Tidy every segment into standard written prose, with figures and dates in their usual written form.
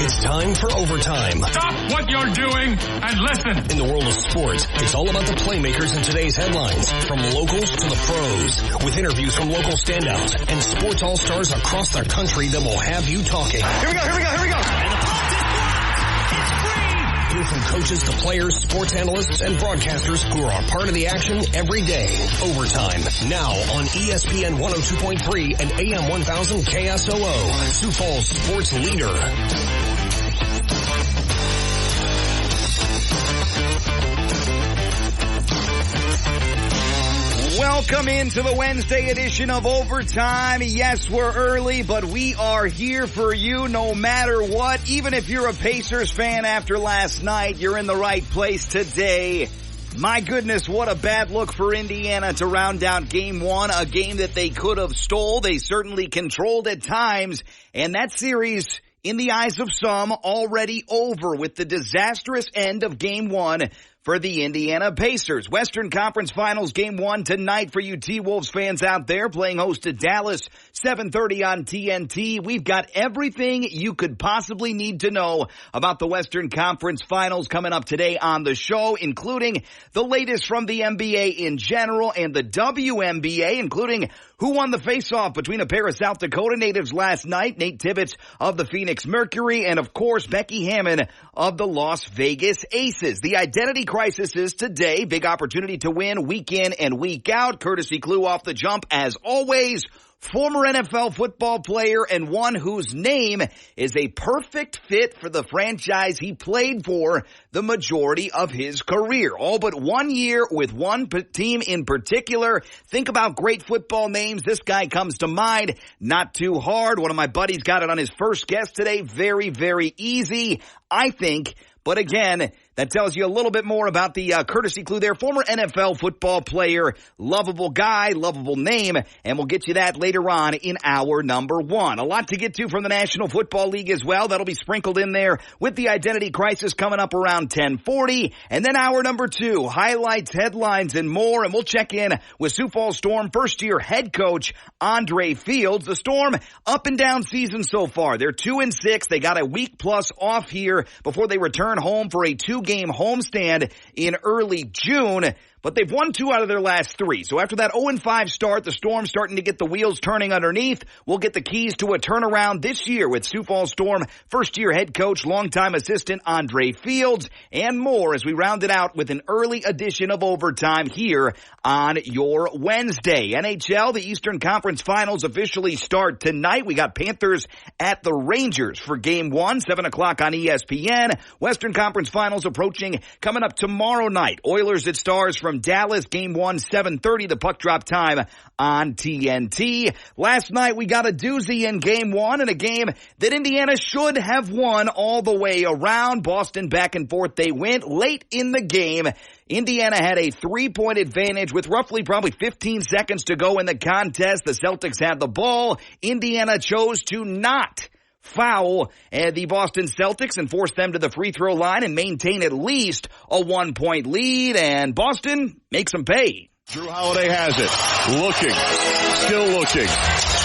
It's time for overtime. Stop what you're doing and listen. In the world of sports, it's all about the playmakers in today's headlines. From locals to the pros. With interviews from local standouts and sports all-stars across the country that will have you talking. Here we go. And the punt is blocked. It's free. Hear from coaches to players, sports analysts, and broadcasters who are a part of the action every day. Overtime. Now on ESPN 102.3 and AM 1000 KSOO. Sioux Falls sports leader. Welcome into the Wednesday edition of Overtime. Yes, we're early, but we are here for you no matter what. Even if you're a Pacers fan after last night, you're in the right place today. My goodness, what a bad look for Indiana to round out game one, a game that they could have stole. They certainly controlled at times, and that series, in the eyes of some, already over with the disastrous end of game one for the Indiana Pacers. Western Conference Finals Game 1 tonight for you T-Wolves fans out there, playing host to Dallas, 7:30 on TNT. We've got everything you could possibly need to know about the Western Conference Finals coming up today on the show, including the latest from the NBA in general and the WNBA, including who won the face-off between a pair of South Dakota natives last night, Nate Tibbetts of the Phoenix Mercury, and of course Becky Hammon of the Las Vegas Aces. The identity crisis is today. Big opportunity to win week in and week out. Courtesy clue off the jump as always. Former NFL football player and one whose name is a perfect fit for the franchise he played for the majority of his career. All but 1 year with one team in particular. Think about great football names. This guy comes to mind. Not too hard. One of my buddies got it on his first guess today. Very, very easy, I think. But again, that tells you a little bit more about the courtesy clue there. Former NFL football player, lovable guy, lovable name, and we'll get you that later on in hour number one. A lot to get to from the National Football League as well. That'll be sprinkled in there with the identity crisis coming up around 10:40. And then hour number two, highlights, headlines, and more. And we'll check in with Sioux Falls Storm first-year head coach Andre Fields. The Storm, up and down season so far. They're 2-6. They got a week plus off here before they return home for a two-game homestand in early June, but they've won 2 out of their last 3. So after that 0-5 start, the Storm starting to get the wheels turning underneath. We'll get the keys to a turnaround this year with Sioux Falls Storm first-year head coach, longtime assistant Andre Fields, and more as we round it out with an early edition of Overtime here on your Wednesday. NHL, the Eastern Conference Finals officially start tonight. We got Panthers at the Rangers for Game 1, 7 o'clock on ESPN. Western Conference Finals approaching coming up tomorrow night. Oilers at Stars from Dallas, Game 1, 7:30, the puck drop time on TNT. Last night we got a doozy in Game 1 and a game that Indiana should have won all the way around. Boston back and forth they went. Late in the game, Indiana had a 3-point advantage with roughly probably 15 seconds to go in the contest. The Celtics had the ball. Indiana chose to not foul the Boston Celtics and force them to the free throw line and maintain at least a 1-point lead, and Boston makes them pay. Drew Holiday has it. Looking. Still looking.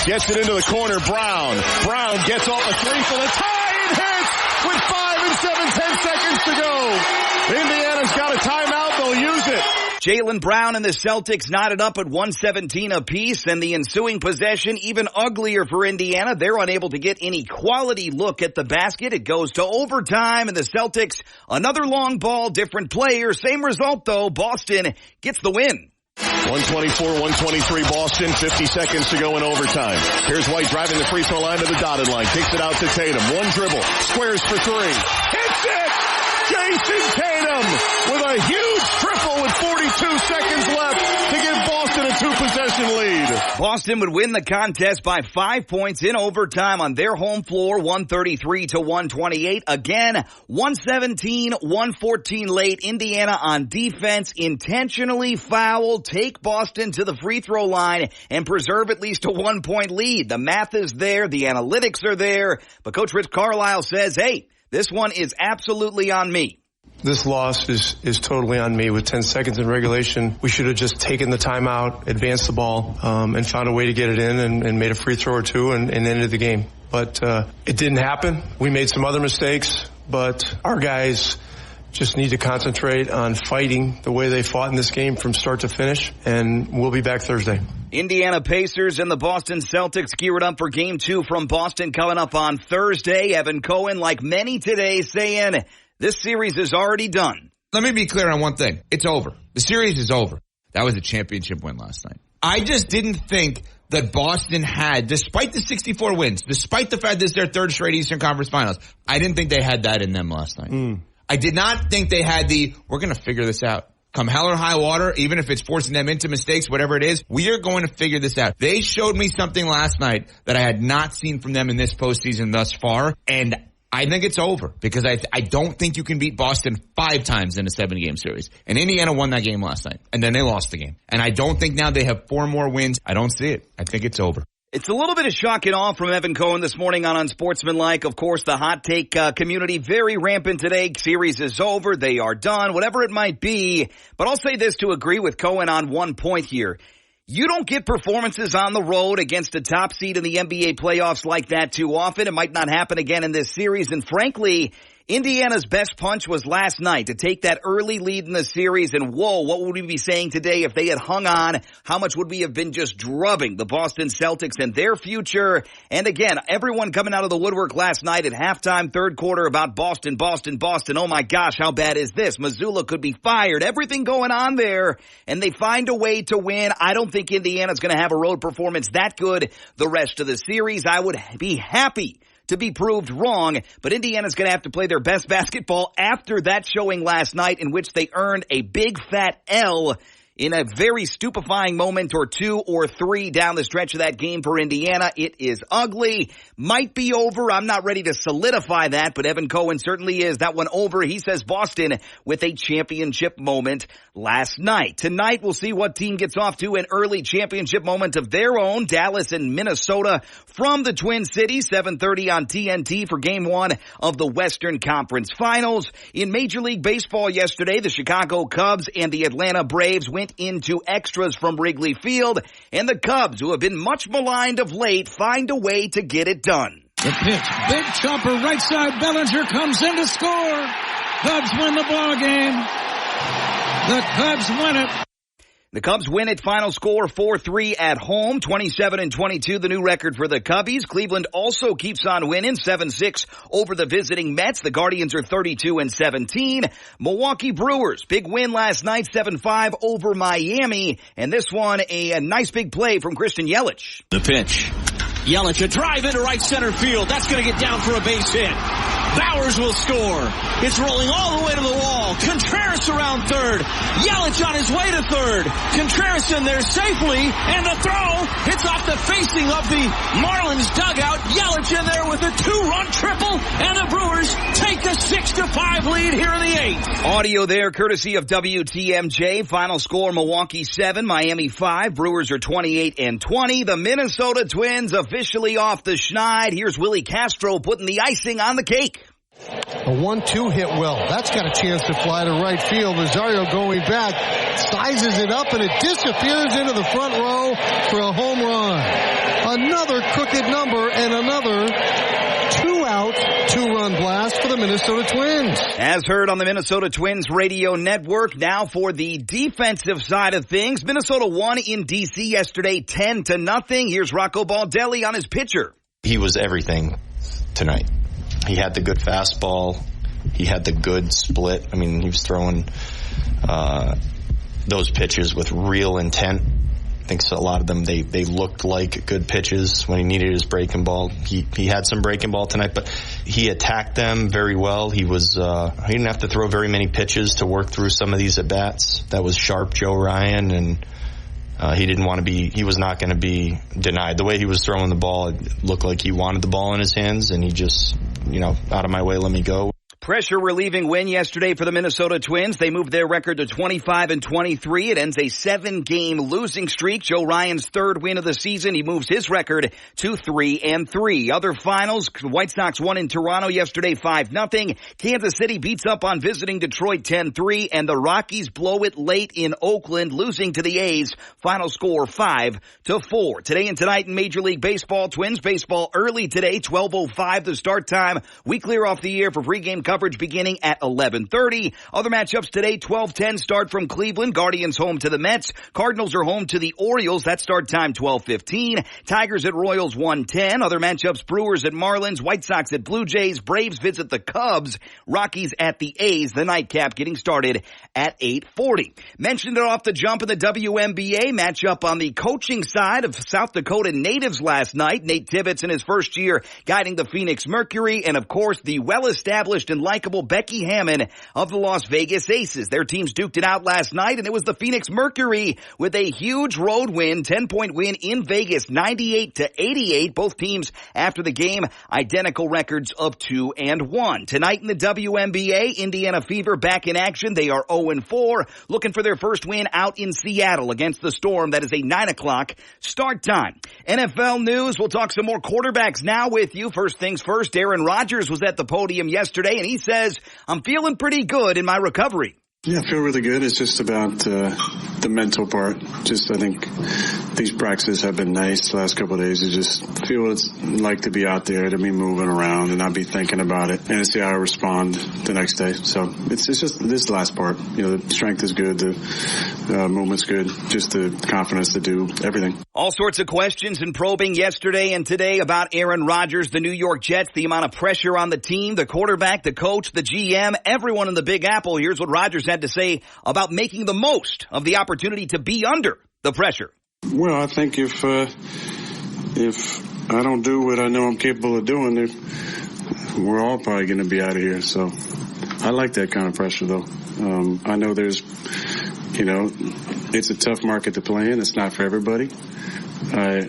Gets it into the corner. Brown gets off a three for the tie and hits with 5 and 10 seconds to go. Indiana's got a timeout. They'll use it. Jaylen Brown and the Celtics knotted up at 117 apiece, and the ensuing possession even uglier for Indiana. They're unable to get any quality look at the basket. It goes to overtime, and the Celtics, another long ball, different player. Same result, though. Boston gets the win. 124-123 Boston, 50 seconds to go in overtime. Here's White driving the free throw line to the dotted line. Kicks it out to Tatum. One dribble. Squares for 3. Hits it! Jason Tatum with a huge triple with 42 seconds left to give Boston a 2-possession lead. Boston would win the contest by 5 points in overtime on their home floor, 133-128. Again, 117-114 late. Indiana on defense intentionally fouled, take Boston to the free throw line, and preserve at least a 1-point lead. The math is there, the analytics are there, but Coach Rich Carlisle says, hey, this one is absolutely on me. This loss is totally on me. With 10 seconds in regulation, we should have just taken the timeout, advanced the ball, and found a way to get it in and made a free throw or two and ended the game. But it didn't happen. We made some other mistakes, but our guys just need to concentrate on fighting the way they fought in this game from start to finish, and we'll be back Thursday. Indiana Pacers and the Boston Celtics geared up for Game 2 from Boston coming up on Thursday. Evan Cohen, like many today, saying this series is already done. Let me be clear on one thing. It's over. The series is over. That was a championship win last night. I just didn't think that Boston had, despite the 64 wins, despite the fact that it's their third straight Eastern Conference Finals, I didn't think they had that in them last night. I did not think they had we're going to figure this out. Come hell or high water, even if it's forcing them into mistakes, whatever it is, we are going to figure this out. They showed me something last night that I had not seen from them in this postseason thus far, and I think it's over because I don't think you can beat Boston 5 times in a 7-game series. And Indiana won that game last night, and then they lost the game. And I don't think now they have 4 more wins. I don't see it. I think it's over. It's a little bit of shock and awe from Evan Cohen this morning on Unsportsmanlike. Of course, the hot take community very rampant today. Series is over. They are done, whatever it might be. But I'll say this to agree with Cohen on one point here. You don't get performances on the road against a top seed in the NBA playoffs like that too often. It might not happen again in this series. And frankly, Indiana's best punch was last night to take that early lead in the series. And whoa, what would we be saying today if they had hung on? How much would we have been just drubbing the Boston Celtics and their future? And again, everyone coming out of the woodwork last night at halftime, third quarter about Boston. Oh my gosh, how bad is this? Mazzulla could be fired. Everything going on there. And they find a way to win. I don't think Indiana's going to have a road performance that good the rest of the series. I would be happy to be proved wrong, but Indiana's going to have to play their best basketball after that showing last night in which they earned a big fat L in a very stupefying moment or 2 or 3 down the stretch of that game for Indiana. It is ugly. Might be over. I'm not ready to solidify that, but Evan Cohen certainly is. That one over. He says Boston with a championship moment last night. Tonight, we'll see what team gets off to an early championship moment of their own. Dallas and Minnesota from the Twin Cities, 7:30 on TNT for Game 1 of the Western Conference Finals. In Major League Baseball yesterday, the Chicago Cubs and the Atlanta Braves went into extras from Wrigley Field, and the Cubs, who have been much maligned of late, find a way to get it done. The pitch, big chopper, right side, Bellinger comes in to score. Cubs win the ball game. The Cubs win it. The Cubs win it. Final score 4-3 at home, 27-22, the new record for the Cubbies. Cleveland also keeps on winning, 7-6 over the visiting Mets. The Guardians are 32-17. Milwaukee Brewers, big win last night, 7-5 over Miami. And this one, a nice big play from Christian Yelich. The pitch. Yelich, a drive into right center field. That's going to get down for a base hit. Bowers will score. It's rolling all the way to the wall. Contreras around third. Yelich on his way to third. Contreras in there safely, and the throw hits off the facing of the Marlins dugout. Yelich in there with a 2-run triple, and the Brewers take a 6-5 lead here in the 8th. Audio there courtesy of WTMJ. Final score Milwaukee 7, Miami 5. Brewers are 28-20. The Minnesota Twins officially off the schneid. Here's Willie Castro putting the icing on the cake. A 1-2 hit well. That's got a chance to fly to right field. Rosario going back, sizes it up, and it disappears into the front row for a home run. Another crooked number and another 2-out, 2-run blast for the Minnesota Twins. As heard on the Minnesota Twins radio network, now for the defensive side of things. Minnesota won in D.C. yesterday 10-0. Here's Rocco Baldelli on his pitcher. He was everything tonight. He had the good fastball. He had the good split. I mean, he was throwing those pitches with real intent. I think so, a lot of them, they looked like good pitches when he needed his breaking ball. He had some breaking ball tonight, but he attacked them very well. He didn't have to throw very many pitches to work through some of these at-bats. That was sharp Joe Ryan, and he was not going to be denied. The way he was throwing the ball, it looked like he wanted the ball in his hands, and he just, out of my way, let me go. Pressure relieving win yesterday for the Minnesota Twins. They moved their record to 25-23. It ends a 7-game losing streak. Joe Ryan's third win of the season. He moves his record to 3-3. Other finals, White Sox won in Toronto yesterday 5-0. Kansas City beats up on visiting Detroit 10-3. And the Rockies blow it late in Oakland, losing to the A's. Final score 5-4. Today and tonight in Major League Baseball, Twins baseball early today, 12:05 the start time. We clear off the air for pregame coverage beginning at 11:30. Other matchups today, 12:10 start from Cleveland. Guardians home to the Mets. Cardinals are home to the Orioles. That start time 12:15. Tigers at Royals 1:10. Other matchups, Brewers at Marlins. White Sox at Blue Jays. Braves visit the Cubs. Rockies at the A's. The nightcap getting started at 8:40. Mentioned it off the jump in the WNBA matchup on the coaching side of South Dakota natives last night. Nate Tibbetts in his first year guiding the Phoenix Mercury, and of course the well-established and likable Becky Hammon of the Las Vegas Aces. Their teams duked it out last night, and it was the Phoenix Mercury with a huge road win, 10-point win in Vegas, 98-88. Both teams after the game, identical records of 2-1. Tonight in the WNBA, Indiana Fever back in action. They are 0-4, looking for their first win out in Seattle against the Storm. That is a 9 o'clock start time. NFL news, we'll talk some more quarterbacks now with you. First things first, Aaron Rodgers was at the podium yesterday, and he says, I'm feeling pretty good in my recovery. Yeah, I feel really good. It's just about the mental part. Just I think these practices have been nice the last couple of days. You just feel what it's like to be out there, to be moving around and not be thinking about it, and to see how I respond the next day. So it's just this last part. You know, the strength is good, the movement's good, just the confidence to do everything. All sorts of questions and probing yesterday and today about Aaron Rodgers, the New York Jets, the amount of pressure on the team, the quarterback, the coach, the GM, everyone in the Big Apple. Here's what Rodgers had to say about making the most of the opportunity to be under the pressure. Well, I think if I don't do what I know I'm capable of doing, we're all probably going to be out of here. So I like that kind of pressure, though. I know it's a tough market to play in. It's not for everybody. I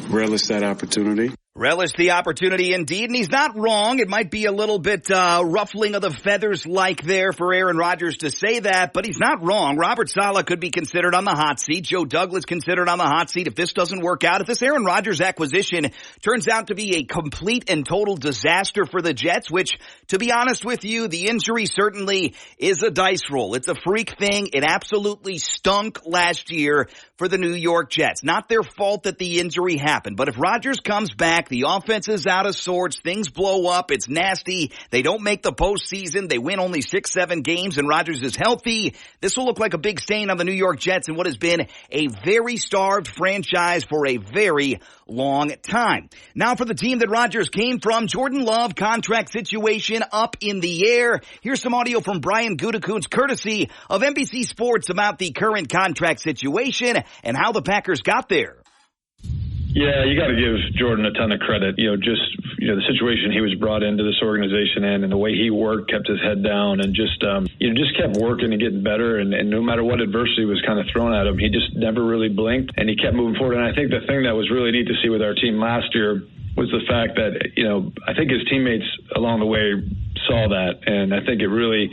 relish that opportunity. Relish the opportunity indeed, and he's not wrong. It might be a little bit ruffling of the feathers like there for Aaron Rodgers to say that, but he's not wrong. Robert Saleh could be considered on the hot seat. Joe Douglas considered on the hot seat if this doesn't work out. If this Aaron Rodgers acquisition turns out to be a complete and total disaster for the Jets, which, to be honest with you, the injury certainly is a dice roll. It's a freak thing. It absolutely stunk last year for the New York Jets. Not their fault that the injury happened, but if Rodgers comes back, the offense is out of sorts, things blow up, it's nasty, they don't make the postseason, they win only 6-7 games, and Rodgers is healthy, this will look like a big stain on the New York Jets in what has been a very starved franchise for a very long time. Now for the team that Rodgers came from, Jordan Love contract situation up in the air. Here's some audio from Brian Gutekunst, courtesy of NBC Sports, about the current contract situation and how the Packers got there. Yeah, you got to give Jordan a ton of credit. The situation he was brought into this organization in, and the way he worked, kept his head down, and just kept working and getting better. And no matter what adversity was kind of thrown at him, he just never really blinked, and he kept moving forward. And I think the thing that was really neat to see with our team last year was the fact that, I think his teammates along the way saw that, and I think it really,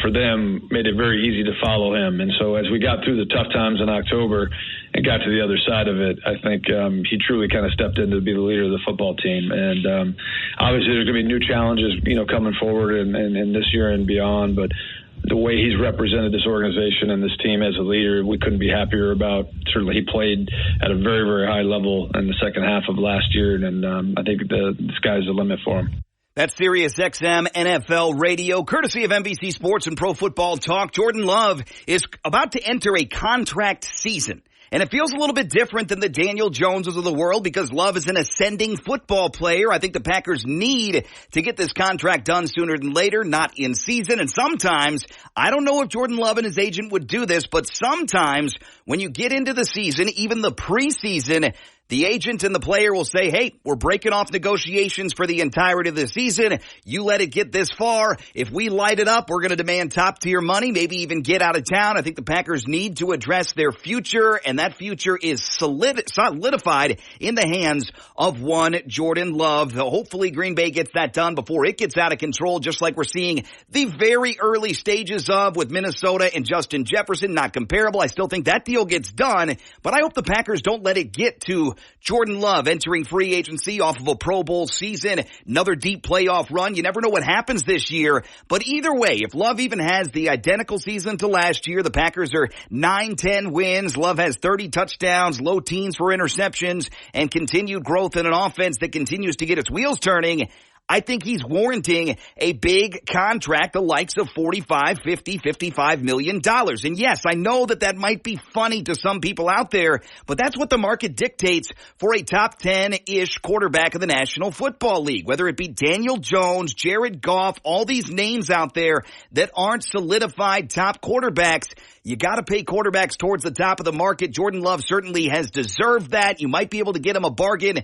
for them, made it very easy to follow him. And so as we got through the tough times in October and got to the other side of it, I think he truly kind of stepped in to be the leader of the football team. And obviously there's going to be new challenges, coming forward and this year and beyond. But the way he's represented this organization and this team as a leader, we couldn't be happier about. Certainly he played at a very, very high level in the second half of last year. And I think the sky's the limit for him. That's Sirius XM NFL Radio, courtesy of NBC Sports and Pro Football Talk. Jordan Love is about to enter a contract season. And it feels a little bit different than the Daniel Joneses of the world because Love is an ascending football player. I think the Packers need to get this contract done sooner than later, not in season. And sometimes, I don't know if Jordan Love and his agent would do this, but sometimes when you get into the season, even the preseason, The agent and the player will say, hey, we're breaking off negotiations for the entirety of the season. You let it get this far. If we light it up, we're going to demand top-tier money, maybe even get out of town. I think the Packers need to address their future, and that future is solidified in the hands of one Jordan Love. Hopefully Green Bay gets that done before it gets out of control, just like we're seeing the very early stages of with Minnesota and Justin Jefferson. Not comparable. I still think that deal gets done, but I hope the Packers don't let it get to Jordan Love entering free agency off of a Pro Bowl season, another deep playoff run. You never know what happens this year, but either way, if Love even has the identical season to last year, the Packers are 9-10 wins. Love has 30 touchdowns, low teens for interceptions, and continued growth in an offense that continues to get its wheels turning. I think he's warranting a big contract, the likes of $45, $50, $55 million. And yes, I know that might be funny to some people out there, but that's what the market dictates for a top 10-ish quarterback of the National Football League. Whether it be Daniel Jones, Jared Goff, all these names out there that aren't solidified top quarterbacks, you got to pay quarterbacks towards the top of the market. Jordan Love certainly has deserved that. You might be able to get him a bargain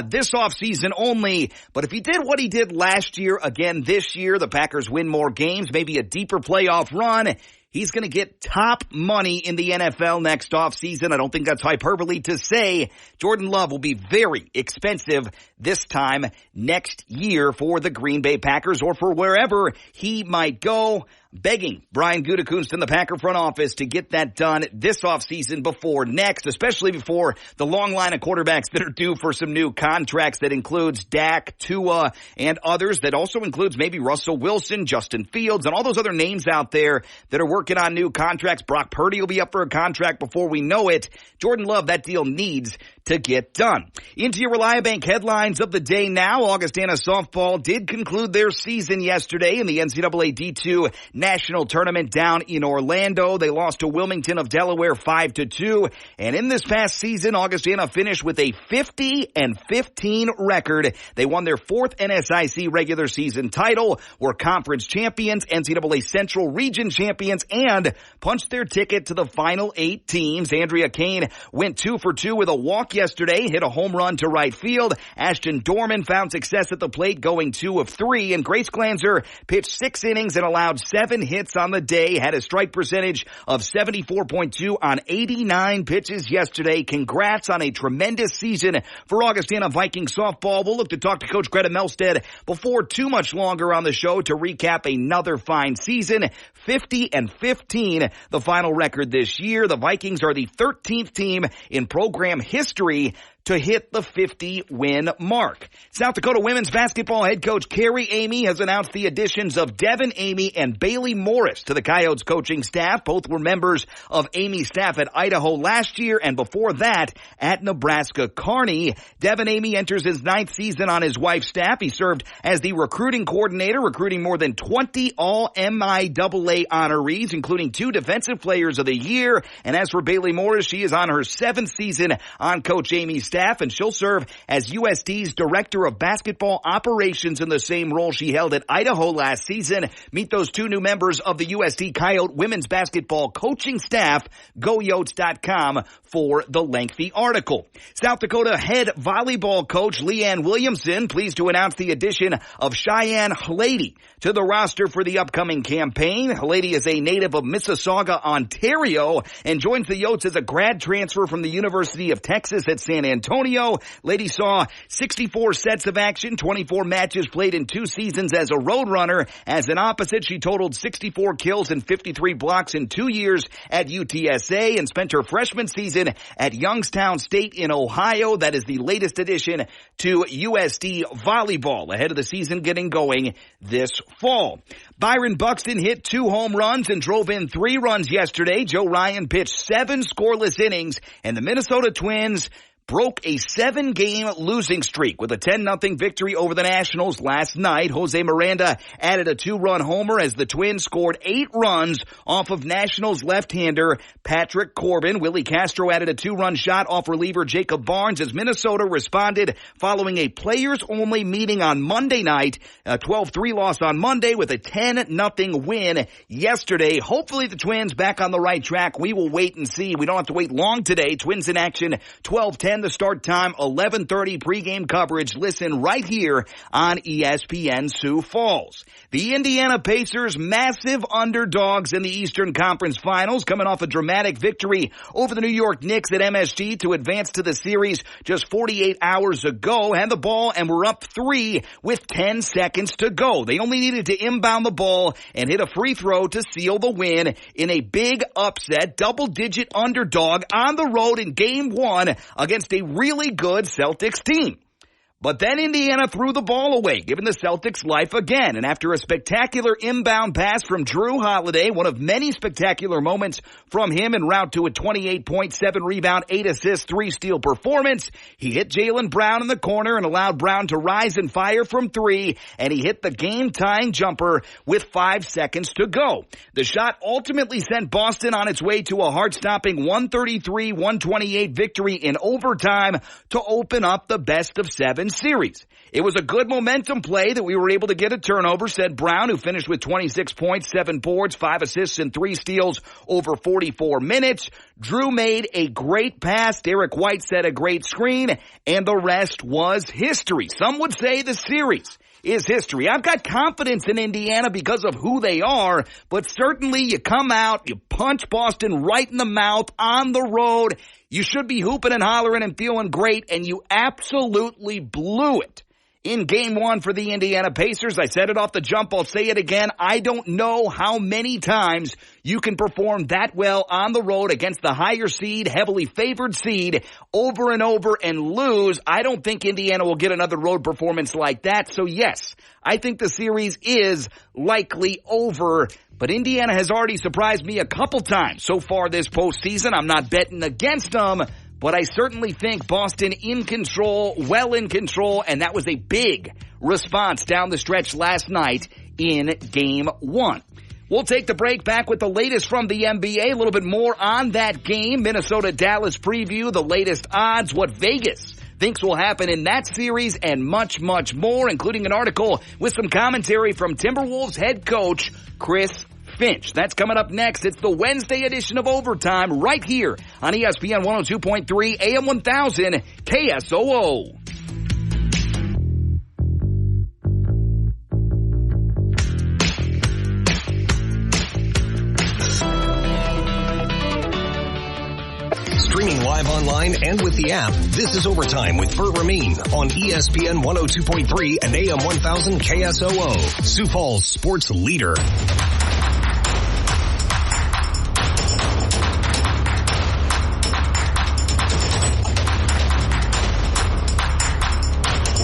this offseason only, but if he did what he did last year, again this year, the Packers win more games, maybe a deeper playoff run, he's going to get top money in the NFL next offseason. I don't think that's hyperbole to say Jordan Love will be very expensive this time next year for the Green Bay Packers or for wherever he might go. Begging Brian Gutekunst and the Packer front office to get that done this offseason before next, especially before the long line of quarterbacks that are due for some new contracts that includes Dak, Tua, and others, that also includes maybe Russell Wilson, Justin Fields, and all those other names out there that are working on new contracts. Brock Purdy will be up for a contract before we know it. Jordan Love, that deal needs to get done. Into your Reliabank headlines of the day now. Augustana softball did conclude their season yesterday in the NCAA D2 National Tournament down in Orlando. They lost to Wilmington of Delaware 5-2. And in this past season, Augustana finished with a 50-15 record. They won their fourth NSIC regular season title, were conference champions, NCAA Central Region champions, and punched their ticket to the final 8 teams. Andrea Kane went 2 for 2 with a walk yesterday, hit a home run to right field. Ashton Dorman found success at the plate, going 2 of 3. And Grace Glanzer pitched 6 innings and allowed 7 hits on the day, had a strike percentage of 74.2 on 89 pitches yesterday. Congrats on a tremendous season for Augustana Viking softball. We'll look to talk to Coach Greta Melstead before too much longer on the show to recap another fine season. 50-15, the final record this year. The Vikings are the 13th team in program history to hit the 50-win mark. South Dakota women's basketball head coach Carrie Amy has announced the additions of Devin Amy and Bailey Morris to the Coyotes coaching staff. Both were members of Amy's staff at Idaho last year and before that at Nebraska Kearney. Devin Amy enters his 9th season on his wife's staff. He served as the recruiting coordinator, recruiting more than 20 all-MIAA honorees, including 2 Defensive Players of the Year. And as for Bailey Morris, she is on her 7th season on Coach Amy's staff, and she'll serve as USD's Director of Basketball Operations in the same role she held at Idaho last season. Meet those 2 new members of the USD Coyote women's basketball coaching staff. GoYotes.com for the lengthy article. South Dakota head volleyball coach Leanne Williamson pleased to announce the addition of Cheyenne Halady to the roster for the upcoming campaign. Halady is a native of Mississauga, Ontario, and joins the Yotes as a grad transfer from the University of Texas at San Antonio. Lady saw 64 sets of action, 24 matches played in 2 seasons as a roadrunner. As an opposite, she totaled 64 kills and 53 blocks in 2 years at UTSA and spent her freshman season at Youngstown State in Ohio. That is the latest addition to USD volleyball ahead of the season getting going this fall. Byron Buxton hit 2 home runs and drove in 3 runs yesterday. Joe Ryan pitched 7 scoreless innings, and the Minnesota Twins broke a 7-game losing streak with a 10-0 victory over the Nationals last night. Jose Miranda added a 2-run homer as the Twins scored 8 runs off of Nationals left-hander Patrick Corbin. Willie Castro added a 2-run shot off reliever Jacob Barnes as Minnesota responded following a players-only meeting on Monday night. A 12-3 loss on Monday with a 10-0 win yesterday. Hopefully the Twins back on the right track. We will wait and see. We don't have to wait long today. Twins in action 12-10 8:10 the start time, 11:30 pregame coverage. Listen right here on ESPN Sioux Falls. The Indiana Pacers, massive underdogs in the Eastern Conference Finals, coming off a dramatic victory over the New York Knicks at MSG to advance to the series just 48 hours ago. Had the ball and were up 3 with 10 seconds to go. They only needed to inbound the ball and hit a free throw to seal the win in a big upset, double-digit underdog on the road in Game 1 against a really good Celtics team. But then Indiana threw the ball away, giving the Celtics life again. And after a spectacular inbound pass from Drew Holiday, one of many spectacular moments from him en route to a 28.7 rebound, 8 assist, 3 steal performance, he hit Jaylen Brown in the corner and allowed Brown to rise and fire from 3, and he hit the game-tying jumper with 5 seconds to go. The shot ultimately sent Boston on its way to a heart-stopping 133-128 victory in overtime to open up the best-of-7 series. It was a good momentum play that we were able to get a turnover, said Brown, who finished with 26 points, 7 boards, 5 assists, and 3 steals over 44 minutes. Drew made a great pass. Derek White set a great screen, and the rest was history. Some would say the series is history. I've got confidence in Indiana because of who they are, but certainly you come out, you punch Boston right in the mouth on the road. You should be hooping and hollering and feeling great, and you absolutely blew it in Game 1 for the Indiana Pacers. I said it off the jump. I'll say it again. I don't know how many times you can perform that well on the road against the higher seed, heavily favored seed, over and over and lose. I don't think Indiana will get another road performance like that. So yes, I think the series is likely over. But Indiana has already surprised me a couple times so far this postseason. I'm not betting against them, but I certainly think Boston in control, well in control, and that was a big response down the stretch last night in Game 1. We'll take the break, back with the latest from the NBA, a little bit more on that game, Minnesota-Dallas preview, the latest odds, what Vegas thinks will happen in that series, and much, much more, including an article with some commentary from Timberwolves head coach Chris Finch. That's coming up next. It's the Wednesday edition of Overtime right here on ESPN 102.3 AM 1000 KSOO. Streaming live online and with the app, this is Overtime with Bert Ramin on ESPN 102.3 and AM 1000 KSOO, Sioux Falls sports leader.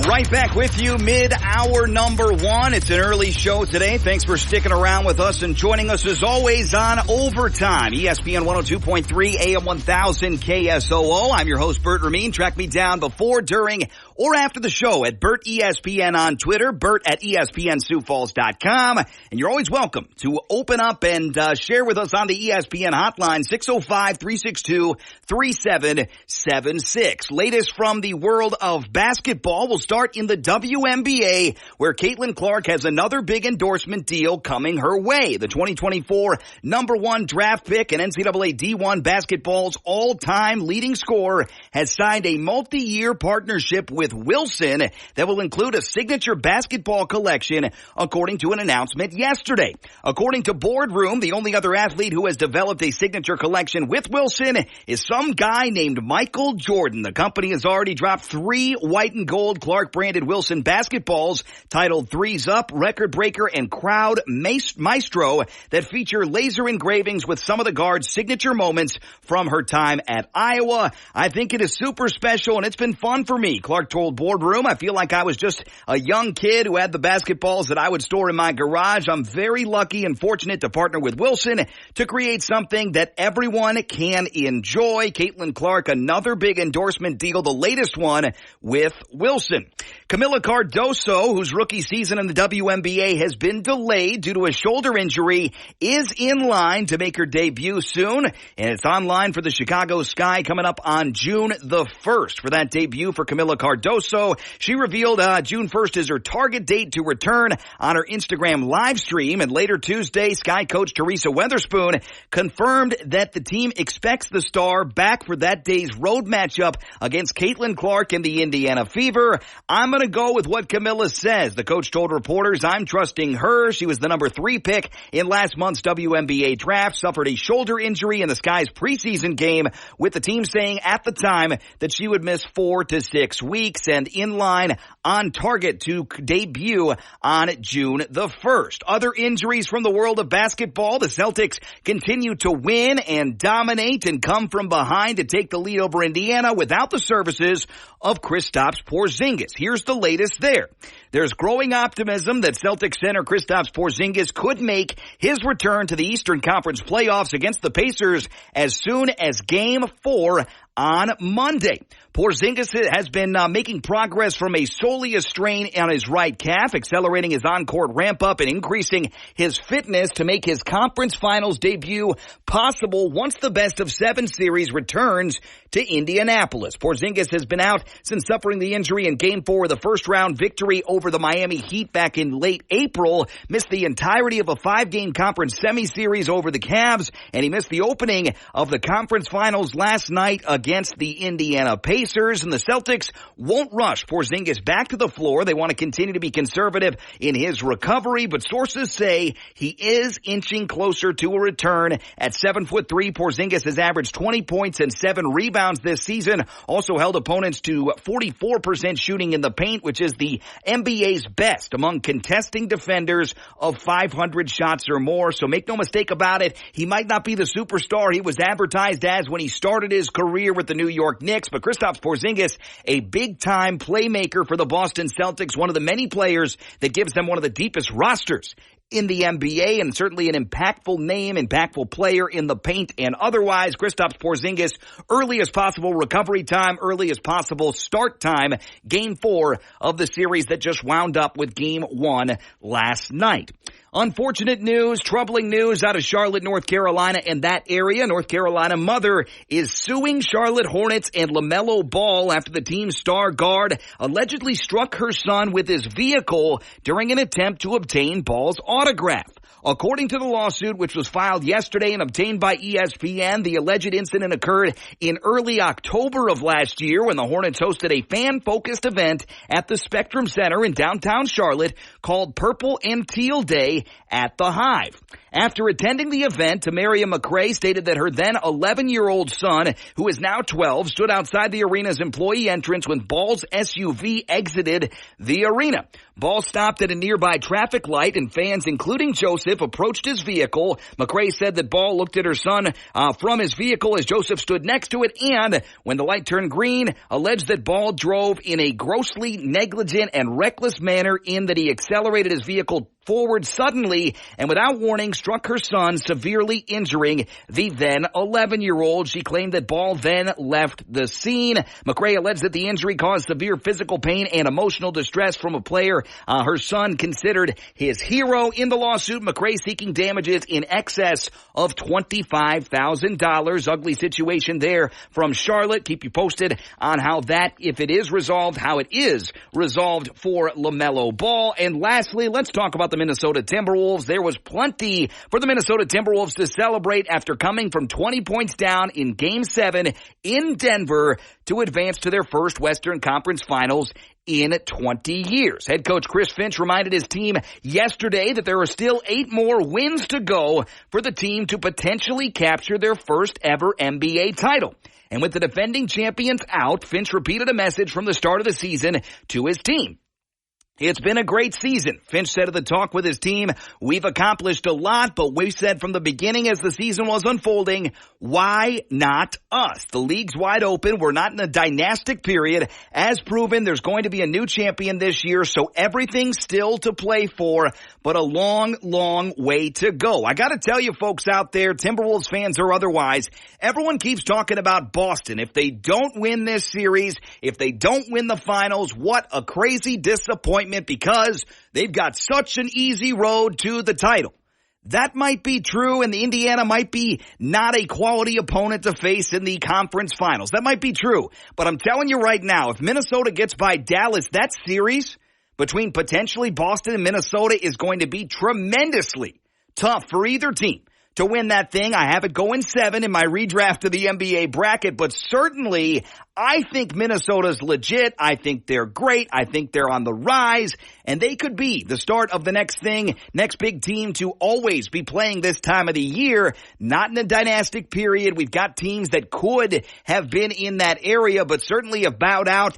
Right back with you, mid-hour number 1. It's an early show today. Thanks for sticking around with us and joining us as always on Overtime. ESPN 102.3 AM 1000 KSOO. I'm your host, Bert Ramin. Track me down before, during, or after the show at Bert ESPN on Twitter, Bert at ESPNSiouxFalls.com. And you're always welcome to open up and share with us on the ESPN hotline, 605-362-3776. Latest from the world of basketball. We'll start in the WNBA, where Caitlin Clark has another big endorsement deal coming her way. The 2024 number 1 draft pick and NCAA D1 basketball's all-time leading scorer has signed a multi-year partnership with Wilson that will include a signature basketball collection, according to an announcement yesterday. According to Boardroom, the only other athlete who has developed a signature collection with Wilson is some guy named Michael Jordan. The company has already dropped 3 white and gold Clark-branded Wilson basketballs titled Threes Up, Record Breaker, and Crowd Maestro that feature laser engravings with some of the guard's signature moments from her time at Iowa. I think it is super special, and it's been fun for me, Clark told Boardroom. I feel like I was just a young kid who had the basketballs that I would store in my garage. I'm very lucky and fortunate to partner with Wilson to create something that everyone can enjoy. Caitlin Clark, another big endorsement deal, the latest one with Wilson. Camila Cardoso, whose rookie season in the WNBA has been delayed due to a shoulder injury, is in line to make her debut soon, and it's online for the Chicago Sky coming up on June the 1st. For that debut for Camila Cardoso, she revealed June 1st is her target date to return on her Instagram live stream, and later Tuesday, Sky coach Teresa Weatherspoon confirmed that the team expects the star back for that day's road matchup against Caitlin Clark and the Indiana Fever. I'm going to go with what Camila says. The coach told reporters, I'm trusting her. She was the number 3 pick in last month's WNBA draft, suffered a shoulder injury in the Sky's preseason game, with the team saying at the time that she would miss 4 to 6 weeks, and in line on target to debut on June the 1st. Other injuries from the world of basketball. The Celtics continue to win and dominate and come from behind to take the lead over Indiana without the services of Kristaps Porzingis. Here's the latest there. There's growing optimism that Celtics center Kristaps Porzingis could make his return to the Eastern Conference playoffs against the Pacers as soon as Game 4 on Monday. Porzingis has been making progress from a soleus strain on his right calf, accelerating his on-court ramp-up and increasing his fitness to make his conference finals debut possible once the best-of-7 series returns to Indianapolis. Porzingis has been out since suffering the injury in Game 4 of the first-round victory over the Miami Heat back in late April, missed the entirety of a 5-game conference semi-series over the Cavs, and he missed the opening of the conference finals last night against the Indiana Pacers. And the Celtics won't rush Porzingis back to the floor. They want to continue to be conservative in his recovery, but sources say he is inching closer to a return. At 7'3", Porzingis has averaged 20 points and 7 rebounds this season. Also held opponents to 44% shooting in the paint, which is the NBA's best among contesting defenders of 500 shots or more. So make no mistake about it, he might not be the superstar he was advertised as when he started his career with the New York Knicks, but Kristaps Porzingis, a big-time playmaker for the Boston Celtics, one of the many players that gives them one of the deepest rosters in the NBA, and certainly an impactful name, impactful player in the paint and otherwise. Kristaps Porzingis, early as possible recovery time, early as possible start time, Game 4 of the series that just wound up with Game 1 last night. Unfortunate news, troubling news out of Charlotte, North Carolina, and that area. North Carolina mother is suing Charlotte Hornets and LaMelo Ball after the team's star guard allegedly struck her son with his vehicle during an attempt to obtain Ball's autograph. According to the lawsuit, which was filed yesterday and obtained by ESPN, the alleged incident occurred in early October of last year when the Hornets hosted a fan-focused event at the Spectrum Center in downtown Charlotte called Purple and Teal Day at the Hive. After attending the event, Tamaria McRae stated that her then 11-year-old son, who is now 12, stood outside the arena's employee entrance when Ball's SUV exited the arena. Ball stopped at a nearby traffic light, and fans, including Joseph, approached his vehicle. McRae said that Ball looked at her son from his vehicle as Joseph stood next to it, and when the light turned green, alleged that Ball drove in a grossly negligent and reckless manner in that he accelerated his vehicle forward suddenly and without warning struck her son, severely injuring the then 11-year-old. She claimed that Ball then left the scene. McRae alleged that the injury caused severe physical pain and emotional distress from a player her son considered his hero. In the lawsuit, McRae seeking damages in excess of $25,000. Ugly situation there from Charlotte. Keep you posted on how that, if it is resolved, how it is resolved for LaMelo Ball. And lastly, let's talk about the Minnesota Timberwolves. There was plenty for the Minnesota Timberwolves to celebrate after coming from 20 points down in Game 7 in Denver to advance to their first Western Conference Finals in 20 years. Head coach Chris Finch reminded his team yesterday that there are still 8 more wins to go for the team to potentially capture their first ever NBA title. And with the defending champions out, Finch repeated a message from the start of the season to his team. It's been a great season. Finch said at the talk with his team, we've accomplished a lot, but we said from the beginning as the season was unfolding, why not us? The league's wide open. We're not in a dynastic period. As proven, there's going to be a new champion this year, so everything's still to play for, but a long, long way to go. I gotta tell you folks out there, Timberwolves fans or otherwise, everyone keeps talking about Boston. If they don't win this series, if they don't win the finals, what a crazy disappointment, because they've got such an easy road to the title. That might be true, and the Indiana might be not a quality opponent to face in the conference finals. That might be true. But I'm telling you right now, if Minnesota gets by Dallas, that series between potentially Boston and Minnesota is going to be tremendously tough for either team to win that thing. I have it going 7 in my redraft of the NBA bracket, but certainly I think Minnesota's legit. I think they're great. I think they're on the rise, and they could be the start of the next thing, next big team to always be playing this time of the year. Not in a dynastic period. We've got teams that could have been in that area, but certainly have bowed out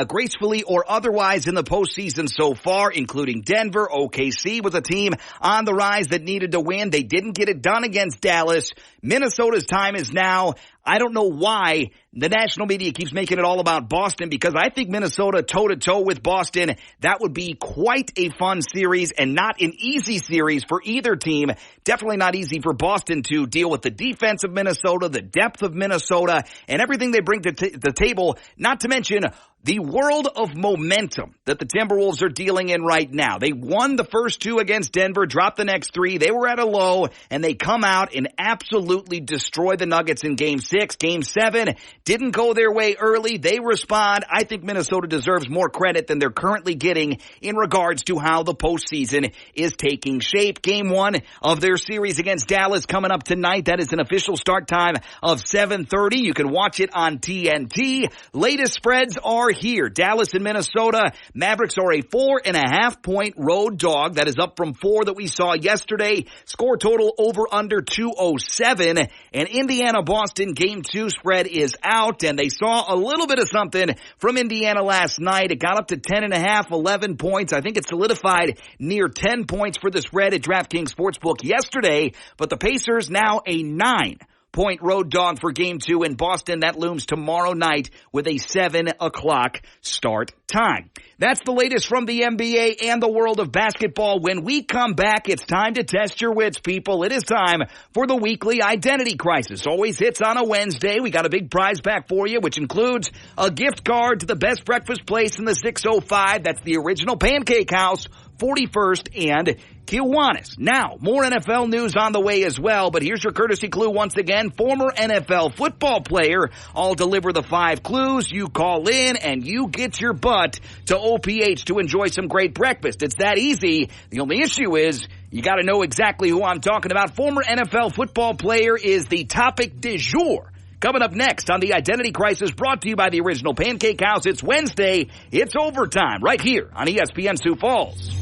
gracefully or otherwise in the postseason so far, including Denver. OKC was a team on the rise that needed to win. They didn't get it done against Dallas. Minnesota's time is now. I don't know why the national media keeps making it all about Boston, because I think Minnesota toe-to-toe with Boston, that would be quite a fun series and not an easy series for either team. Definitely not easy for Boston to deal with the defense of Minnesota, the depth of Minnesota, and everything they bring to the table, not to mention the world of momentum that the Timberwolves are dealing in right now. They won the first 2 against Denver, dropped the next 3. They were at a low, and they come out and absolutely destroy the Nuggets in Game 6. Game 7 didn't go their way early. They respond. I think Minnesota deserves more credit than they're currently getting in regards to how the postseason is taking shape. Game 1 of their series against Dallas coming up tonight. That is an official start time of 7:30. You can watch it on TNT. Latest spreads are here. Dallas and Minnesota. Mavericks are a 4.5-point road dog. That is up from 4 that we saw yesterday. Score total over under 207. And Indiana-Boston Game 2 spread is out. And they saw a little bit of something from Indiana last night. It got up to 10.5, 11 points. I think it solidified near 10 points for the spread at DraftKings Sportsbook yesterday. But the Pacers now a 9-point road dog for Game 2 in Boston. That looms tomorrow night with a 7 o'clock start time. That's the latest from the NBA and the world of basketball. When we come back, it's time to test your wits, people. It is time for the weekly identity crisis. Always hits on a Wednesday. We got a big prize pack for you, which includes a gift card to the best breakfast place in the 605. That's the Original Pancake House, 41st and Kiwanis. Now, more NFL news on the way as well, but here's your courtesy clue once again. Former NFL football player. I'll deliver the 5 clues. You call in and you get your butt to OPH to enjoy some great breakfast. It's that easy. The only issue is you got to know exactly who I'm talking about. Former NFL football player is the topic du jour. Coming up next on the Identity Crisis, brought to you by the Original Pancake House. It's Wednesday. It's overtime right here on ESPN Sioux Falls.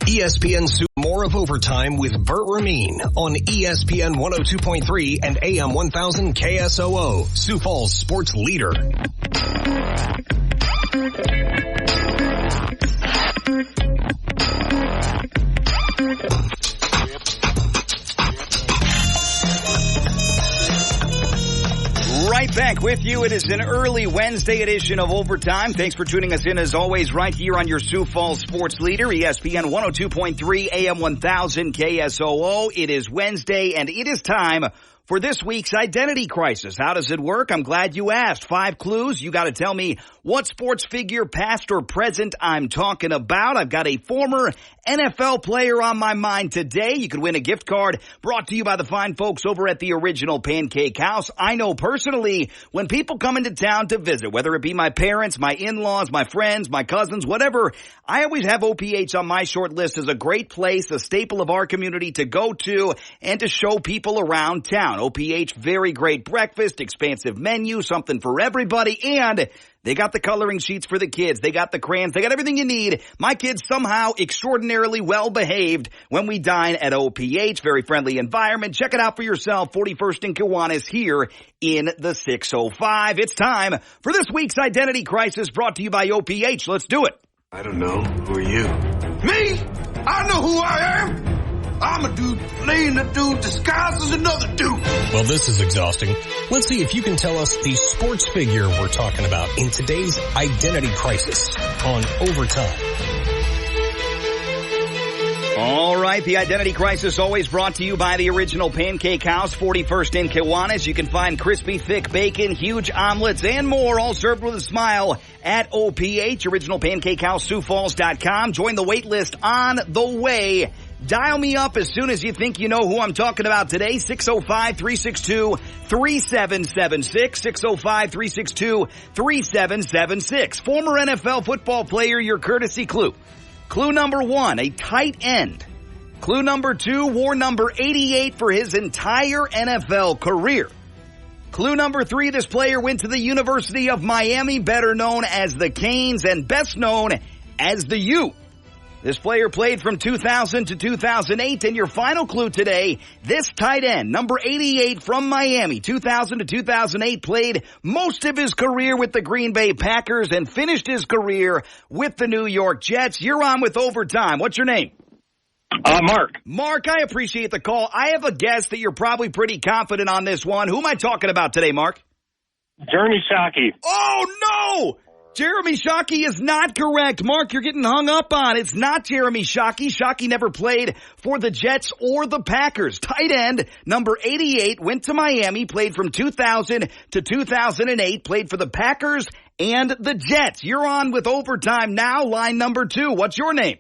ESPN more of Overtime with Bert Rameen on ESPN 102.3 and AM 1000 KSOO, Sioux Falls sports leader. Right back with you. It is an early Wednesday edition of Overtime. Thanks for tuning us in as always right here on your Sioux Falls sports leader, ESPN 102.3 AM 1000 KSOO. It is Wednesday and it is time for this week's Identity Crisis. How does it work? I'm glad you asked. 5 clues. You got to tell me what sports figure, past or present, I'm talking about. I've got a former NFL player on my mind today. You could win a gift card brought to you by the fine folks over at the Original Pancake House. I know personally when people come into town to visit, whether it be my parents, my in-laws, my friends, my cousins, whatever, I always have OPH on my short list as a great place, a staple of our community to go to and to show people around town. on. OPH, very great breakfast, expansive menu, something for everybody, and they got the coloring sheets for the kids. They got the crayons. They got everything you need. My kids somehow extraordinarily well behaved when we dine at OPH. Very friendly environment. Check it out for yourself. 41st and Kiwanis here in the 605. It's time for this week's Identity Crisis brought to you by OPH. Let's do it. I don't know. Who are you? Me? I know who I am. I'm a dude playing a dude disguised as another dude. Well, this is exhausting. Let's see if you can tell us the sports figure we're talking about in today's Identity Crisis on Overtime. All right, the Identity Crisis always brought to you by the Original Pancake House, 41st in Kiwanis. You can find crispy, thick bacon, huge omelets, and more, all served with a smile at OPH, Original Pancake House, SiouxFalls.com. Join the wait list on the way. Dial me up as soon as you think you know who I'm talking about today. 605-362-3776. 605-362-3776. Former NFL football player, your courtesy clue. Clue number 1, a tight end. Clue number 2, wore number 88 for his entire NFL career. Clue number 3, this player went to the University of Miami, better known as the Canes and best known as the U. This player played from 2000 to 2008, and your final clue today, this tight end, number 88 from Miami, 2000 to 2008, played most of his career with the Green Bay Packers and finished his career with the New York Jets. You're on with Overtime. What's your name? Mark. Mark, I appreciate the call. I have a guess that you're probably pretty confident on this one. Who am I talking about today, Mark? Jeremy Shockey. Oh, no! Jeremy Shockey is not correct. Mark, you're getting hung up on. It's not Jeremy Shockey. Shockey never played for the Jets or the Packers. Tight end, number 88, went to Miami, played from 2000 to 2008, played for the Packers and the Jets. You're on with Overtime now, line number 2. What's your name?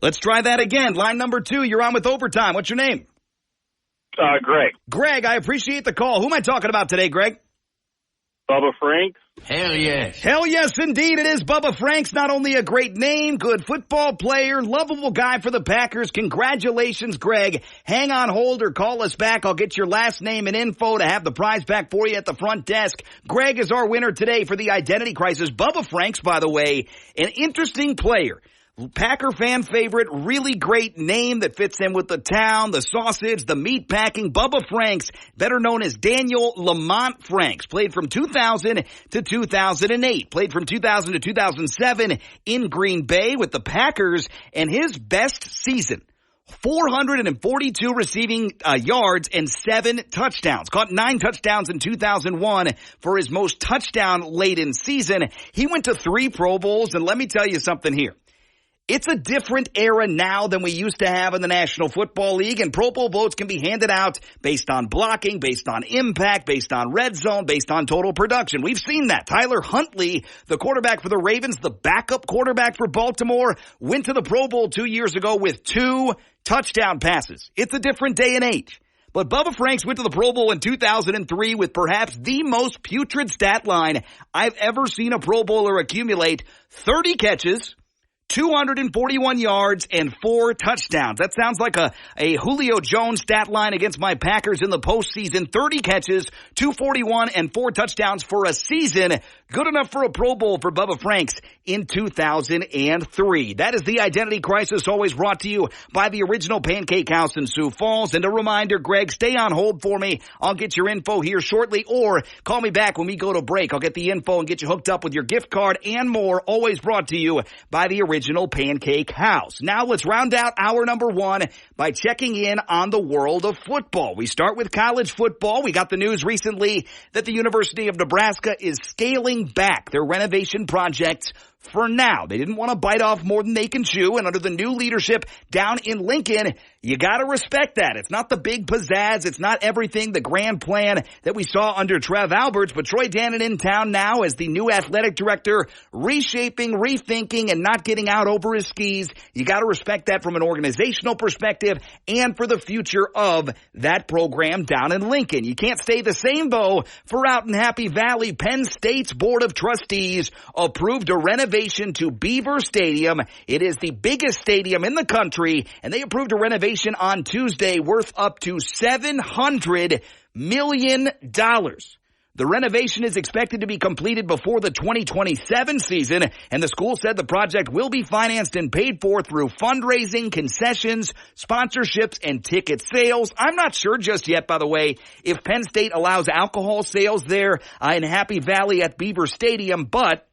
Let's try that again. Line number 2, you're on with Overtime. What's your name? Greg. Greg, I appreciate the call. Who am I talking about today, Greg? Bubba Franks. Hell yes. Hell yes, indeed. It is Bubba Franks. Not only a great name, good football player, lovable guy for the Packers. Congratulations, Greg. Hang on hold or call us back. I'll get your last name and info to have the prize back for you at the front desk. Greg is our winner today for the Identity Crisis. Bubba Franks, by the way, an interesting player. Packer fan favorite, really great name that fits in with the town, the sausage, the meat packing. Bubba Franks, better known as Daniel Lamont Franks, played from 2000 to 2008, played from 2000 to 2007 in Green Bay with the Packers, and his best season, 442 receiving yards and 7 touchdowns. Caught 9 touchdowns in 2001 for his most touchdown-laden season. He went to 3 Pro Bowls, and let me tell you something here. It's a different era now than we used to have in the National Football League, and Pro Bowl votes can be handed out based on blocking, based on impact, based on red zone, based on total production. We've seen that. Tyler Huntley, the quarterback for the Ravens, the backup quarterback for Baltimore, went to the Pro Bowl 2 years ago with 2 touchdown passes. It's a different day and age. But Bubba Franks went to the Pro Bowl in 2003 with perhaps the most putrid stat line I've ever seen a Pro Bowler accumulate. 30 catches, 241 yards, and 4 touchdowns. That sounds like a Julio Jones stat line against my Packers in the postseason. 30 catches, 241, and 4 touchdowns for a season. Good enough for a Pro Bowl for Bubba Franks in 2003. That is the Identity Crisis, always brought to you by the Original Pancake House in Sioux Falls. And a reminder, Greg, stay on hold for me. I'll get your info here shortly, or call me back when we go to break. I'll get the info and get you hooked up with your gift card and more, always brought to you by the Original Pancake House. Now let's round out hour number 1 by checking in on the world of football. We start with college football. We got the news recently that the University of Nebraska is scaling back their renovation projects for now. They didn't want to bite off more than they can chew, and under the new leadership down in Lincoln, you gotta respect that. It's not the big pizzazz. It's not everything, the grand plan that we saw under Trev Alberts, but Troy Dannon in town now as the new athletic director, reshaping, rethinking, and not getting out over his skis. You gotta respect that from an organizational perspective and for the future of that program down in Lincoln. You can't stay the same, though, for out in Happy Valley. Penn State's Board of Trustees approved a renovation renovation to Beaver Stadium. It is the biggest stadium in the country, and they approved a renovation on Tuesday worth up to $700 million. The renovation is expected to be completed before the 2027 season, and the school said the project will be financed and paid for through fundraising, concessions, sponsorships, and ticket sales. I'm not sure just yet, by the way, if Penn State allows alcohol sales there in Happy Valley at Beaver Stadium, but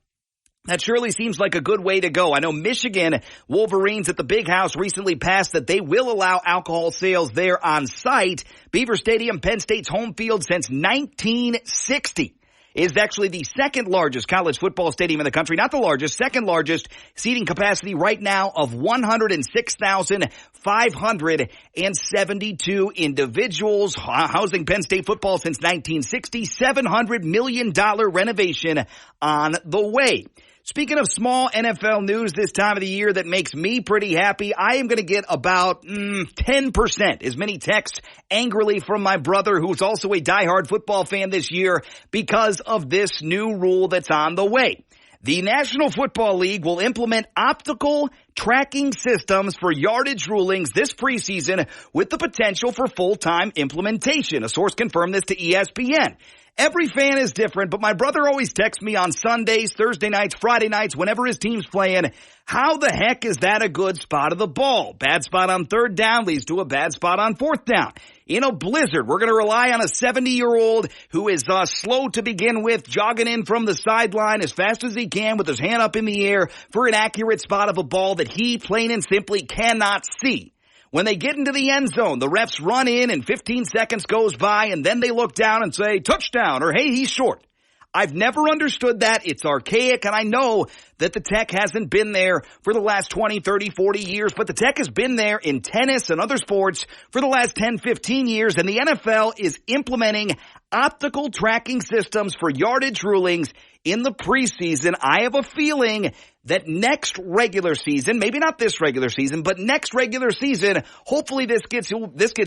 that surely seems like a good way to go. I know Michigan Wolverines at the Big House recently passed that they will allow alcohol sales there on site. Beaver Stadium, Penn State's home field since 1960. Is actually the second largest college football stadium in the country. Not the largest, second largest, seating capacity right now of 106,572 individuals, housing Penn State football since 1960. $700 million renovation on the way. Speaking of small NFL news this time of the year that makes me pretty happy, I am going to get about 10% as many texts angrily from my brother, who's also a diehard football fan this year, because of this new rule that's on the way. The National Football League will implement optical tracking systems for yardage rulings this preseason with the potential for full-time implementation. A source confirmed this to ESPN. Every fan is different, but my brother always texts me on Sundays, Thursday nights, Friday nights, whenever his team's playing. How the heck is that a good spot of the ball? Bad spot on third down leads to a bad spot on fourth down. In a blizzard, we're going to rely on a 70-year-old who is slow to begin with, jogging in from the sideline as fast as he can with his hand up in the air for an accurate spot of a ball that he plain and simply cannot see. When they get into the end zone, the refs run in and 15 seconds goes by, and then they look down and say, touchdown, or hey, he's short. I've never understood that. It's archaic, and I know that the tech hasn't been there for the last 20, 30, 40 years, but the tech has been there in tennis and other sports for the last 10, 15 years, and the NFL is implementing optical tracking systems for yardage rulings in the preseason. I have a feeling that next regular season, maybe not this regular season, but next regular season, hopefully this gets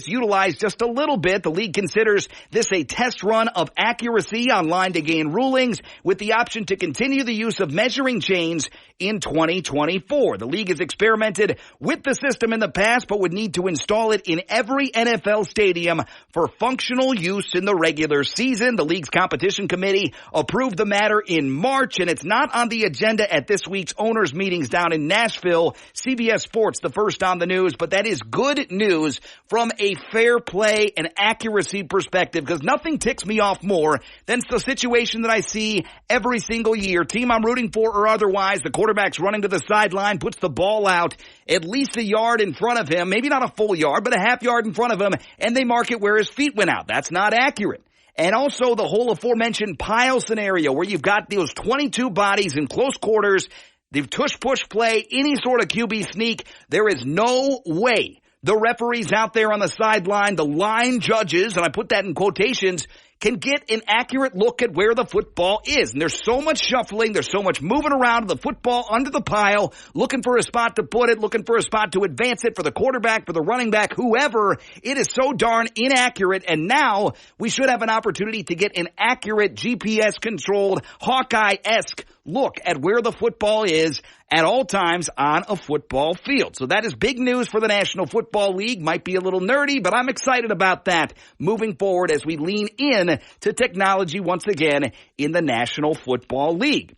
utilized just a little bit. The league considers this a test run of accuracy on line to gain rulings with the option to continue the use of measuring chains in 2024. The league has experimented with the system in the past, but would need to install it in every NFL stadium for functional use in the regular season. The league's competition committee approved the matter in March, and it's not on the agenda at this week's owners meetings down in Nashville. CBS Sports, the first on the news, but that is good news from a fair play and accuracy perspective, because nothing ticks me off more than the situation that I see every single year. Team I'm rooting for or otherwise, the quarterback's running to the sideline, puts the ball out at least a yard in front of him, maybe not a full yard, but a half yard in front of him, and they mark it where his feet went out. That's not accurate. And also the whole aforementioned pile scenario where you've got those 22 bodies in close quarters. The tush-push play, any sort of QB sneak, there is no way the referees out there on the sideline, the line judges, and I put that in quotations, can get an accurate look at where the football is. And there's so much shuffling, there's so much moving around the football under the pile, looking for a spot to put it, looking for a spot to advance it for the quarterback, for the running back, whoever. It is so darn inaccurate, and now we should have an opportunity to get an accurate GPS-controlled, Hawkeye-esque look at where the football is at all times on a football field. So that is big news for the National Football League. Might be a little nerdy, but I'm excited about that moving forward as we lean in to technology once again in the National Football League.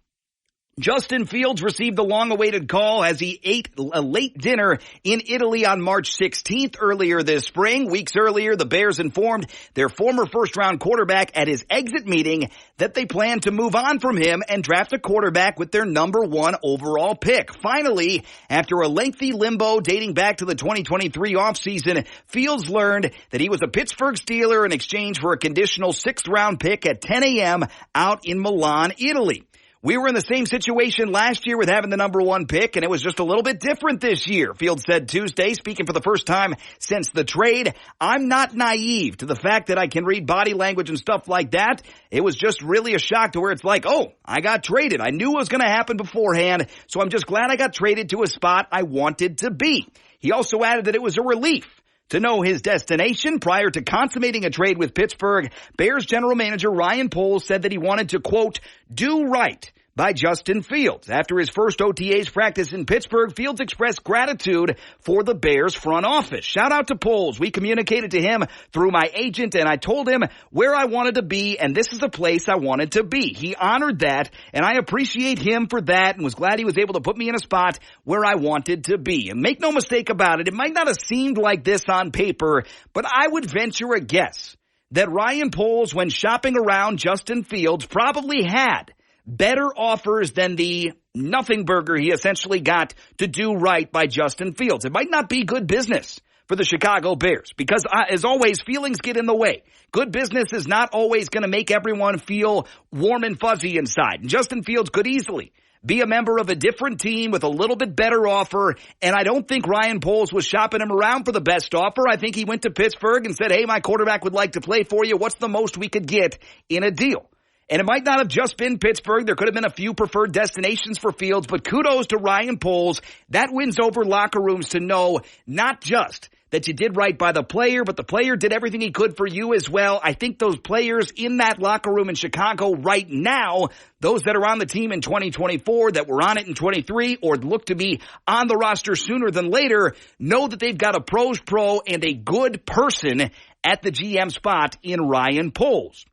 Justin Fields received the long-awaited call as he ate a late dinner in Italy on March 16th earlier this spring. Weeks earlier, the Bears informed their former first-round quarterback at his exit meeting that they plan to move on from him and draft a quarterback with their number 1 overall pick. Finally, after a lengthy limbo dating back to the 2023 offseason, Fields learned that he was a Pittsburgh Steeler in exchange for a conditional 6th-round pick at 10 a.m. out in Milan, Italy. We were in the same situation last year with having the number 1 pick, and it was just a little bit different this year, Fields said Tuesday, speaking for the first time since the trade. I'm not naive to the fact that I can read body language and stuff like that. It was just really a shock to where it's like, oh, I got traded. I knew it was going to happen beforehand, so I'm just glad I got traded to a spot I wanted to be. He also added that it was a relief to know his destination. Prior to consummating a trade with Pittsburgh, Bears general manager Ryan Poles said that he wanted to, quote, do right by Justin Fields. After his first OTAs practice in Pittsburgh, Fields expressed gratitude for the Bears front office. Shout out to Poles. We communicated to him through my agent, and I told him where I wanted to be, and this is the place I wanted to be. He honored that, and I appreciate him for that, and was glad he was able to put me in a spot where I wanted to be. And make no mistake about it, it might not have seemed like this on paper, but I would venture a guess that Ryan Poles, when shopping around Justin Fields, probably had better offers than the nothing burger he essentially got to do right by Justin Fields. It might not be good business for the Chicago Bears because, as always, feelings get in the way. Good business is not always going to make everyone feel warm and fuzzy inside. And Justin Fields could easily be a member of a different team with a little bit better offer, and I don't think Ryan Poles was shopping him around for the best offer. I think he went to Pittsburgh and said, hey, my quarterback would like to play for you. What's the most we could get in a deal? And it might not have just been Pittsburgh. There could have been a few preferred destinations for Fields, but kudos to Ryan Poles. That wins over locker rooms to know not just that you did right by the player, but the player did everything he could for you as well. I think those players in that locker room in Chicago right now, those that are on the team in 2024, that were on it in 23, or look to be on the roster sooner than later, know that they've got a pros pro and a good person at the GM spot in Ryan Poles.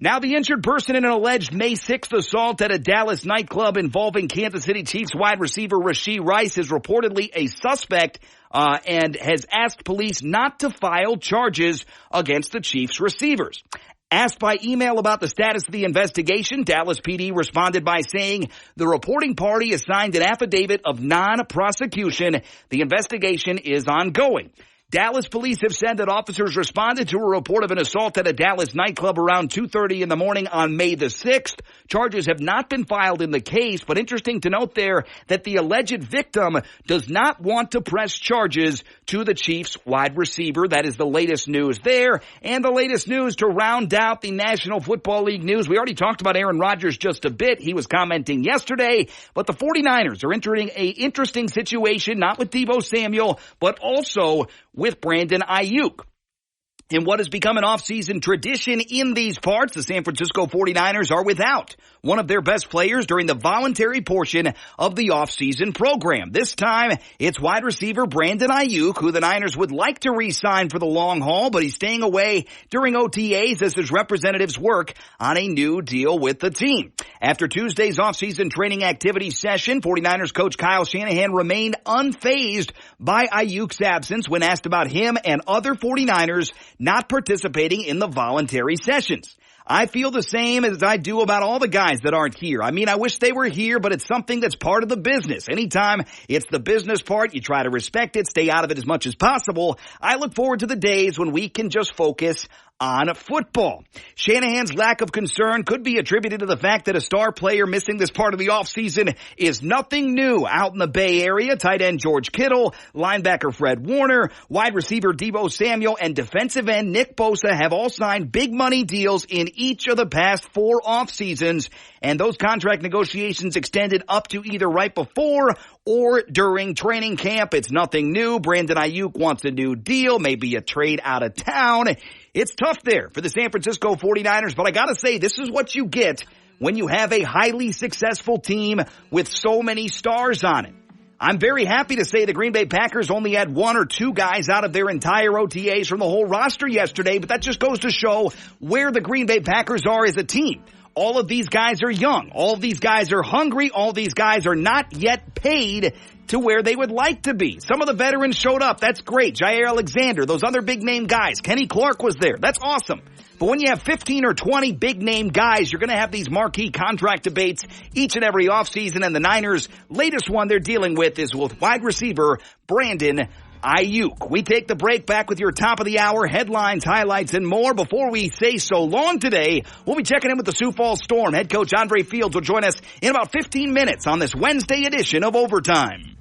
Now, the injured person in an alleged May 6th assault at a Dallas nightclub involving Kansas City Chiefs wide receiver Rashee Rice is reportedly a suspect and has asked police not to file charges against the Chiefs receivers. Asked by email about the status of the investigation, Dallas PD responded by saying the reporting party has signed an affidavit of non-prosecution. The investigation is ongoing. Dallas police have said that officers responded to a report of an assault at a Dallas nightclub around 2:30 in the morning on May the 6th. Charges have not been filed in the case, but interesting to note there that the alleged victim does not want to press charges to the Chiefs wide receiver. That is the latest news there. And the latest news to round out the National Football League news. We already talked about Aaron Rodgers just a bit. He was commenting yesterday, but the 49ers are entering an interesting situation, not with Deebo Samuel, but also with Brandon Ayuk. In what has become an off-season tradition in these parts, the San Francisco 49ers are without one of their best players during the voluntary portion of the off-season program. This time, it's wide receiver Brandon Ayuk, who the Niners would like to re-sign for the long haul, but he's staying away during OTAs as his representatives work on a new deal with the team. After Tuesday's off-season training activity session, 49ers coach Kyle Shanahan remained unfazed by Ayuk's absence when asked about him and other 49ers not participating in the voluntary sessions. I feel the same as I do about all the guys that aren't here. I mean, I wish they were here, but it's something that's part of the business. Anytime it's the business part, you try to respect it, stay out of it as much as possible. I look forward to the days when we can just focus on football. Shanahan's lack of concern could be attributed to the fact that a star player missing this part of the offseason is nothing new out in the Bay Area. Tight end George Kittle, linebacker Fred Warner, wide receiver Deebo Samuel, and defensive end Nick Bosa have all signed big money deals in each of the past 4 off seasons, and those contract negotiations extended up to either right before or during training camp. It's nothing new. Brandon Ayuk wants a new deal, maybe a trade out of town. It's tough there for the San Francisco 49ers, but I gotta say, this is what you get when you have a highly successful team with so many stars on it. I'm very happy to say the Green Bay Packers only had 1 or 2 guys out of their entire OTAs from the whole roster yesterday, but that just goes to show where the Green Bay Packers are as a team. All of these guys are young. All of these guys are hungry. All of these guys are not yet paid to where they would like to be. Some of the veterans showed up. That's great. Jair Alexander, those other big name guys. Kenny Clark was there. That's awesome. But when you have 15 or 20 big name guys, you're going to have these marquee contract debates each and every offseason. And the Niners' latest one they're dealing with is with wide receiver Brandon Ayuk. We take the break. Back with your top of the hour headlines, highlights, and more. Before we say so long today, we'll be checking in with the Sioux Falls Storm. Head coach Andre Fields will join us in about 15 minutes on this Wednesday edition of Overtime.